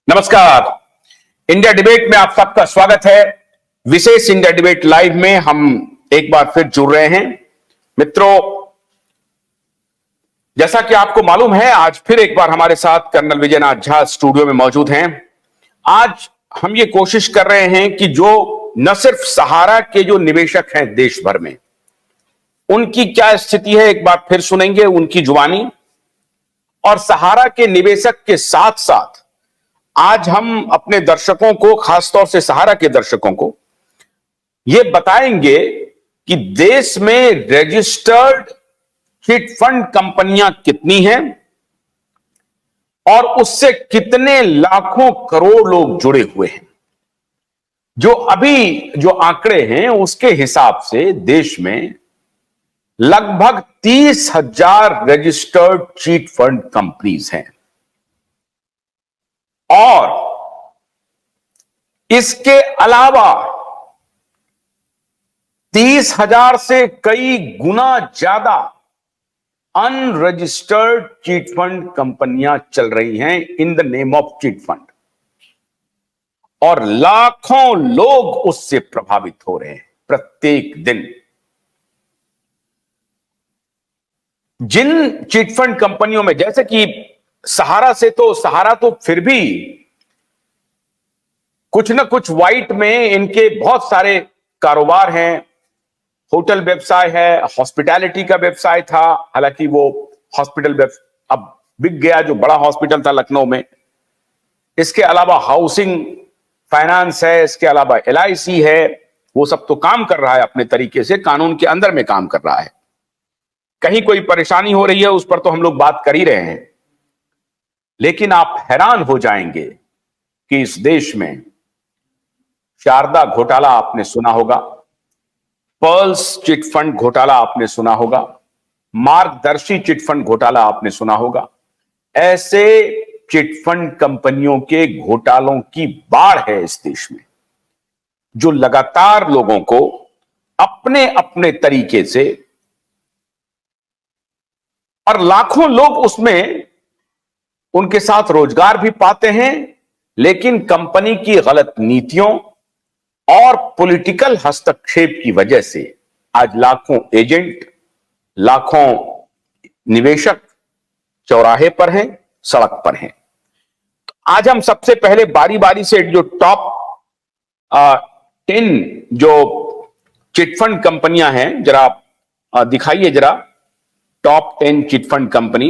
नमस्कार। India debate में आप सबका स्वागत है। विशेष इंडिया डिबेट लाइव में हम एक बार फिर जुड़ रहे हैं। मित्रों, जैसा कि आपको मालूम है, आज फिर एक बार हमारे साथ कर्नल विजयनाथ झा स्टूडियो में मौजूद हैं। आज हम ये कोशिश कर रहे हैं कि जो न सिर्फ सहारा के जो निवेशक हैं देश भर में, उनकी क्या स्थिति है एक बार फिर सुनेंगे उनकी जुबानी, और सहारा के निवेशक के साथ साथ आज हम अपने दर्शकों को, खासतौर से सहारा के दर्शकों को, यह बताएंगे कि देश में रजिस्टर्ड चिट फंड कंपनियां कितनी हैं और उससे कितने लाखों करोड़ लोग जुड़े हुए हैं। जो अभी जो आंकड़े हैं उसके हिसाब से देश में लगभग 30,000 रजिस्टर्ड चिट फंड कंपनीज हैं और इसके अलावा 30,000 से कई गुना ज्यादा अनरजिस्टर्ड चिट फंड कंपनियां चल रही हैं in the name of chit fund, और लाखों लोग उससे प्रभावित हो रहे हैं प्रत्येक दिन। जिन चिट फंड कंपनियों में, जैसे कि सहारा तो फिर भी कुछ ना कुछ वाइट में इनके बहुत सारे कारोबार हैं। होटल व्यवसाय है, हॉस्पिटैलिटी का व्यवसाय था, हालांकि वो हॉस्पिटल अब बिक गया, जो बड़ा हॉस्पिटल था लखनऊ में। इसके अलावा हाउसिंग फाइनेंस है, इसके अलावा LIC है। वो सब तो काम कर रहा है अपने तरीके से, कानून के अंदर में काम कर रहा है। कहीं कोई परेशानी हो रही है उस पर तो हम लोग बात कर ही रहे हैं, लेकिन आप हैरान हो जाएंगे कि इस देश में शारदा घोटाला आपने सुना होगा, पर्ल्स चिट फंड घोटाला आपने सुना होगा, मार्गदर्शी चिट फंड घोटाला आपने सुना होगा। ऐसे चिट फंड कंपनियों के घोटालों की बाढ़ है इस देश में, जो लगातार लोगों को अपने अपने तरीके से, और लाखों लोग उसमें उनके साथ रोजगार भी पाते हैं, लेकिन कंपनी की गलत नीतियों और पॉलिटिकल हस्तक्षेप की वजह से आज लाखों एजेंट, लाखों निवेशक चौराहे पर हैं, सड़क पर हैं। तो आज हम सबसे पहले बारी बारी से जो टॉप 10 जो चिटफंड कंपनियां हैं, जरा दिखाइए जरा टॉप 10 चिटफंड कंपनी।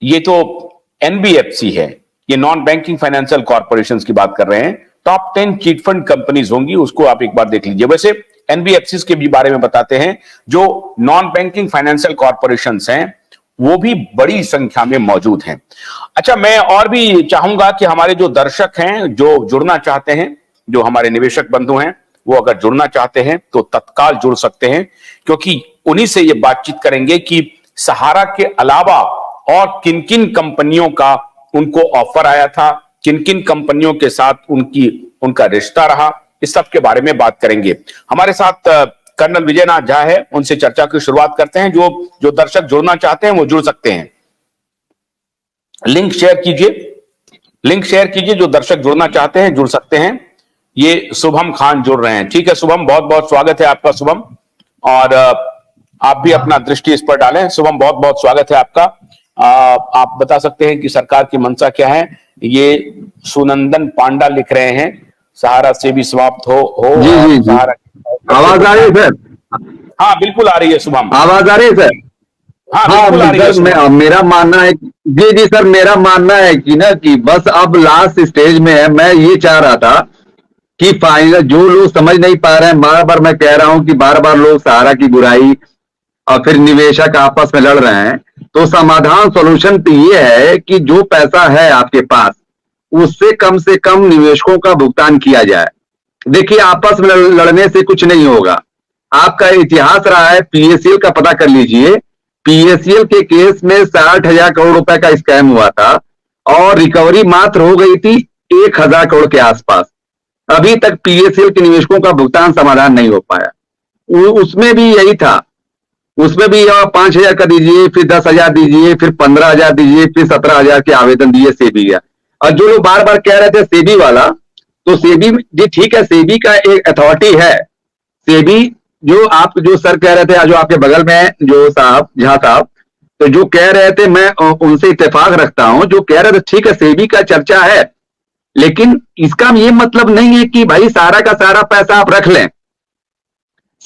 ये तो NBFC है, ये नॉन बैंकिंग फाइनेंशियल कॉर्पोरेशंस की बात कर रहे हैं। टॉप 10 चिट फंड कंपनीज होंगी, उसको आप एक बार देख लीजिए। वैसे NBFCs के भी बारे में बताते हैं। जो नॉन बैंकिंग फाइनेंशियल कॉर्पोरेशंस हैं वो भी बड़ी संख्या में मौजूद हैं। अच्छा, मैं और भी चाहूंगा कि हमारे जो दर्शक हैं, जो जुड़ना चाहते हैं, जो हमारे निवेशक बंधु हैं, वो अगर जुड़ना चाहते हैं तो तत्काल जुड़ सकते हैं, क्योंकि उन्हीं से ये बातचीत करेंगे कि सहारा के अलावा और किन किन कंपनियों का उनको ऑफर आया था, किन किन कंपनियों के साथ उनका रिश्ता रहा, इस सब के बारे में बात करेंगे। हमारे साथ कर्नल विजयनाथ झा है, उनसे चर्चा की शुरुआत करते हैं। जो दर्शक जुड़ना चाहते हैं वो जुड़ सकते हैं। लिंक शेयर कीजिए, जो दर्शक जुड़ना चाहते हैं जुड़ सकते हैं। ये शुभम खान जुड़ रहे हैं। ठीक है शुभम, बहुत बहुत स्वागत है आपका शुभम, और आप भी अपना दृष्टि इस पर डालें। शुभम, बहुत बहुत स्वागत है आपका। आप बता सकते हैं कि सरकार की मंशा क्या है? ये सुनंदन पांडा लिख रहे हैं, सहारा से भी समाप्त हो जी। सहारा। आवाज आ रही है सर? हाँ बिल्कुल आ रही है शुभम, आवाज आ रही है सर? हाँ बिल्कुल आ रही है। मेरा मानना है, जी सर, मेरा मानना है कि बस अब लास्ट स्टेज में है। मैं ये चाह रहा था कि फाइनल जो लोग समझ नहीं पा रहे हैं, बार बार मैं कह रहा हूं कि बार बार लोग सहारा की बुराई और फिर निवेशक आपस में लड़ रहे हैं, तो समाधान सॉल्यूशन तो ये है कि जो पैसा है आपके पास उससे कम से कम निवेशकों का भुगतान किया जाए। देखिए, आपस में लड़ने से कुछ नहीं होगा। आपका इतिहास रहा है, PACL का पता कर लीजिए। PACL के केस में 60,000 करोड़ रुपए का स्कैम हुआ था और रिकवरी मात्र हो गई थी 1,000 करोड़ के आसपास। अभी तक PACL के निवेशकों का भुगतान समाधान नहीं हो पाया। उसमें भी यही था, उसमें भी 5,000 का दीजिए, फिर 10,000 दीजिए, फिर 15,000 दीजिए, फिर 17,000 के आवेदन दिए से भी गया। और जो लोग बार बार कह रहे थे सेबी वाला, तो सेबी जी ठीक है, सेबी का एक अथॉरिटी है। सेबी जो आप जो सर कह रहे थे, जो आपके बगल में जो साहब झा साहब, तो जो कह रहे थे मैं उनसे इत्तेफाक रखता हूं, जो कह रहे थे ठीक है सेबी का चर्चा है, लेकिन इसका ये मतलब नहीं है कि भाई सारा का सारा पैसा आप रख लें।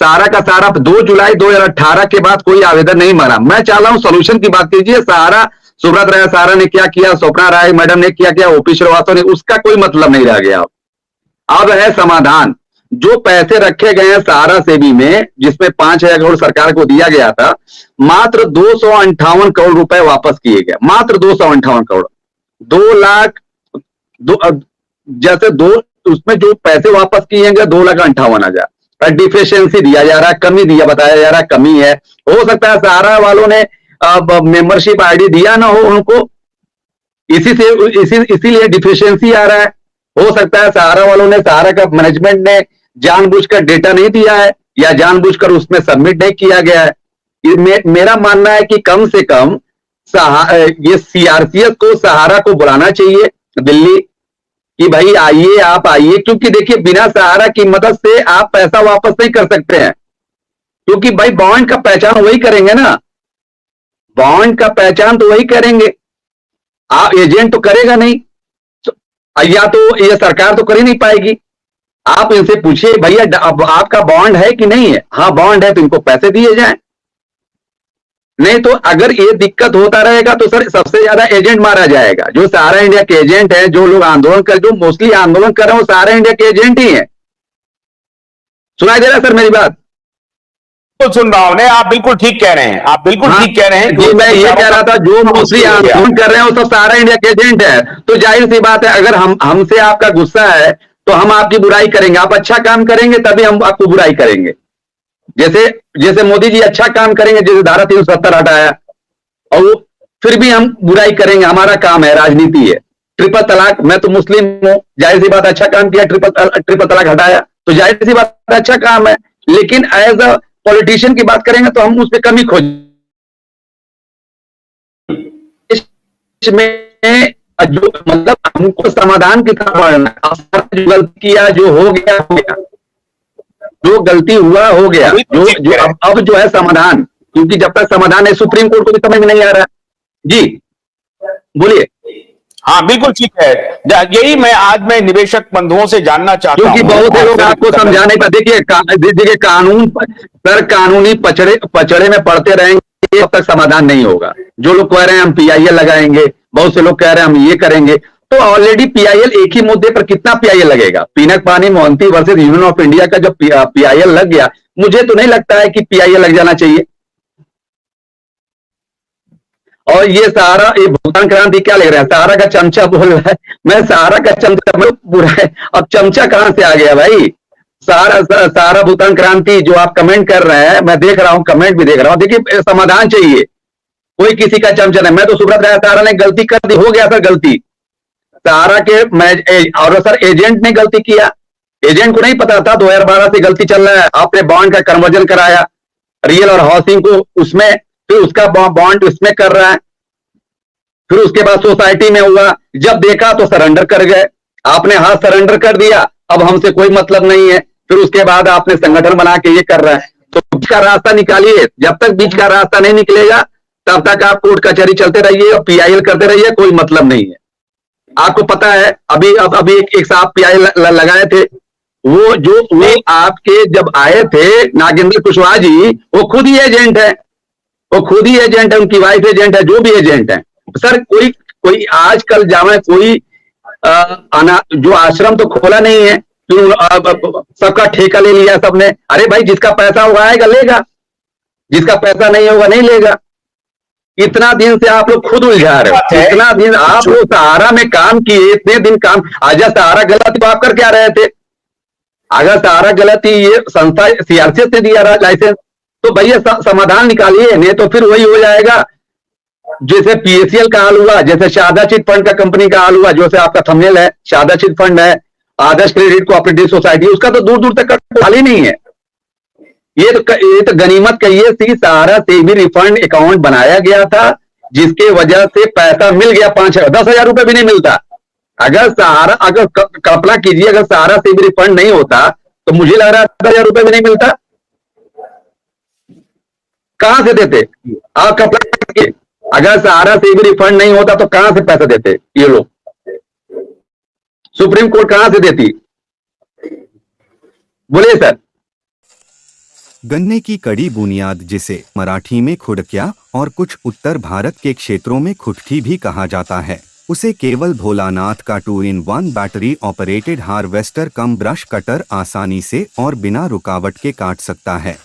सारा का सारा 2 जुलाई 2018 के बाद कोई आवेदन नहीं मारा। मैं चाह रहा हूं सोल्यूशन की बात कीजिए। सारा सुब्रत राय सारा ने क्या किया, स्वप्ना राय मैडम ने क्या किया, ओपी श्रीवास्तव ने, उसका कोई मतलब नहीं रह गया। अब है समाधान। जो पैसे रखे गए हैं सहारा सेबी में, जिसमें 5,000 करोड़ सरकार को दिया गया था, मात्र 258 करोड़ रुपए वापस किए गए। मात्र 258 करोड़। 2 लाख जैसे दो उसमें जो पैसे वापस किए गए 2,58,000 डिफिशियंसी दिया जा रहा है, कमी दिया बताया जा रहा है, कमी है। हो सकता है सहारा वालों ने मेंबरशिप आईडी दिया ना हो उनको, इसीलिए डिफिशियंसी आ रहा है। हो सकता है सहारा वालों ने, सहारा का मैनेजमेंट ने जानबूझकर डेटा नहीं दिया है, या जानबूझकर उसमें सबमिट नहीं किया गया है। मेरा मानना है कि कम से कम ये सीआरसीएस को, सहारा को बुलाना चाहिए दिल्ली कि भाई आइए, आप आइए, क्योंकि देखिए बिना सहारा की मदद से आप पैसा वापस नहीं कर सकते हैं, क्योंकि भाई बॉन्ड का पहचान वही करेंगे ना, बॉन्ड का पहचान तो वही करेंगे, आप एजेंट तो करेगा नहीं, या तो ये सरकार तो कर ही नहीं पाएगी। आप इनसे पूछिए भैया अब आपका बॉन्ड है कि नहीं है, हाँ बॉन्ड है तो इनको पैसे दिए जाएं। नहीं तो अगर ये दिक्कत होता रहेगा तो सर सबसे ज्यादा एजेंट मारा जाएगा। जो सहारा इंडिया के एजेंट है, जो लोग आंदोलन कर, जो मोस्टली आंदोलन कर रहे हैं वो सहारा इंडिया के एजेंट ही है। सुनाई दे रहा है सर मेरी बात? तो सुन रहा हूं। नहीं, आप बिल्कुल ठीक कह रहे हैं, आप बिल्कुल ठीक कह रहे हैं। जी मैं ये कह रहा था जो मोस्टली आंदोलन कर रहे हैं वो सब सहारा इंडिया के एजेंट है। तो जाहिर सी बात है अगर हमसे आपका गुस्सा है तो हम आपकी बुराई करेंगे। आप अच्छा काम करेंगे तभी हम आपको बुराई करेंगे। जैसे मोदी जी अच्छा काम करेंगे, जैसे धारा 370 हटाया, और वो फिर भी हम बुराई करेंगे। हमारा काम है, राजनीति है। ट्रिपल तलाक, मैं तो मुस्लिम हूं, जाहिर सी बात अच्छा काम किया, ट्रिपल तलाक हटाया, तो जाहिर सी बात अच्छा काम है। लेकिन एज अ पॉलिटिशियन की बात करेंगे तो हम उस पर कमी खोज में जो मतलब हमको समाधान की तरफ बढ़ना। जो गलती किया, जो हो गया हो गया, जो गलती हुआ हो गया, जो अब जो है समाधान, क्योंकि जब तक समाधान है सुप्रीम कोर्ट को भी समझ में नहीं आ रहा। जी बोलिए। हाँ बिल्कुल ठीक है, यही मैं निवेशक बंधुओं से जानना चाहता हूं, क्योंकि बहुत से लोग आपको समझा नहीं पाते। देखिए कानून सर, कानूनी पचड़े में पड़ते रहेंगे तब तक समाधान नहीं होगा। जो लोग कह रहे हैं हम पीआईएल लगाएंगे, बहुत से लोग कह रहे हैं हम ये करेंगे, तो ऑलरेडी पीआईएल, एक ही मुद्दे पर कितना पीआईएल लगेगा? पीनक पानी Mohanty versus union of India का जब पीआईएल लग गया, मुझे तो नहीं लगता है कि पीआईएल लग जाना चाहिए। और ये सहारा, ये भुगतान क्रांति क्या ले रहा है? सहारा का चमचा बोल रहा है, मैं सहारा का चमचा, मैं बुरा है। अब चमचा कहां से आ गया भाई? सहारा भुगतान क्रांति जो आप कमेंट कर रहे हैं, मैं देख रहा हूं, कमेंट भी देख रहा हूं। देखिए समाधान चाहिए, कोई किसी का चमचा नहीं। मैं तो सुब्रत राय सहारा ने गलती कर दी, हो गया सर गलती सहारा के, और सर एजेंट ने गलती किया। एजेंट को नहीं पता था 2012 से गलती चल रहा है। आपने बॉन्ड का कन्वर्जन कराया, रियल और हाउसिंग को उसमें, फिर उसका बॉन्ड उसमें कर रहा है, फिर उसके बाद सोसाइटी में हुआ, जब देखा तो सरेंडर कर गए। आपने हाथ सरेंडर कर दिया, अब हमसे कोई मतलब नहीं है। फिर उसके बाद आपने संगठन बना के ये कर रहा है। तो बीच का रास्ता निकालिए। जब तक बीच का रास्ता नहीं निकलेगा तब तक आप कोर्ट कचहरी चलते रहिए और पीआईएल करते रहिए, कोई मतलब नहीं है। आपको पता है अभी एक साहब पीआईएल लगाए थे, वो आपके जब आए थे नागेंद्र कुशवाहा जी, वो खुद ही एजेंट है, वो खुद ही एजेंट है, उनकी वाइफ एजेंट है, जो भी एजेंट है। सर कोई आजकल जावे कोई जो आश्रम तो खोला नहीं है, तो सबका ठेका ले लिया सबने। अरे भाई जिसका पैसा होगा आएगा लेगा, जिसका पैसा नहीं होगा नहीं लेगा। इतना दिन से आप लोग खुद उलझा रहे हो, इतना दिन आप लोग सहारा में काम किए, इतने दिन काम, आज सहारा गलत तो आप कर क्या रहे थे? अगर सहारा गलत ही ये संस्था सीआरसीएस से दिया रहा लाइसेंस, तो भैया समाधान निकालिए, नहीं तो फिर वही हो जाएगा जैसे पीएससीएल का हाल हुआ, जैसे शारदा चिट फंड का कंपनी का हाल हुआ, जो से आपका थंबनेल है, शारदा चिट फंड है, आदर्श क्रेडिट कोऑपरेटिव सोसाइटी, उसका तो दूर दूर तक हाल ही नहीं है। ये तो गनीमत कहिए सी, सहारा से भी रिफंड अकाउंट बनाया गया था, जिसके वजह से पैसा मिल गया। 5-10 हजार रुपए भी नहीं मिलता, अगर सहारा, अगर कल्पना कीजिए अगर सहारा से भी रिफंड नहीं होता तो मुझे लग रहा है 10,000 रुपए भी नहीं मिलता। कहां से देते आप कल्पना कीजिए, अगर सहारा से भी रिफंड नहीं होता तो कहां से पैसा देते ये लोग, सुप्रीम कोर्ट कहां से देती? बोलिए सर। गन्ने की कड़ी बुनियाद, जिसे मराठी में खुडक्या और कुछ उत्तर भारत के क्षेत्रों में खुटकी भी कहा जाता है, उसे केवल भोलानाथ का 2-in-1 बैटरी ऑपरेटेड हार्वेस्टर कम ब्रश कटर आसानी से और बिना रुकावट के काट सकता है।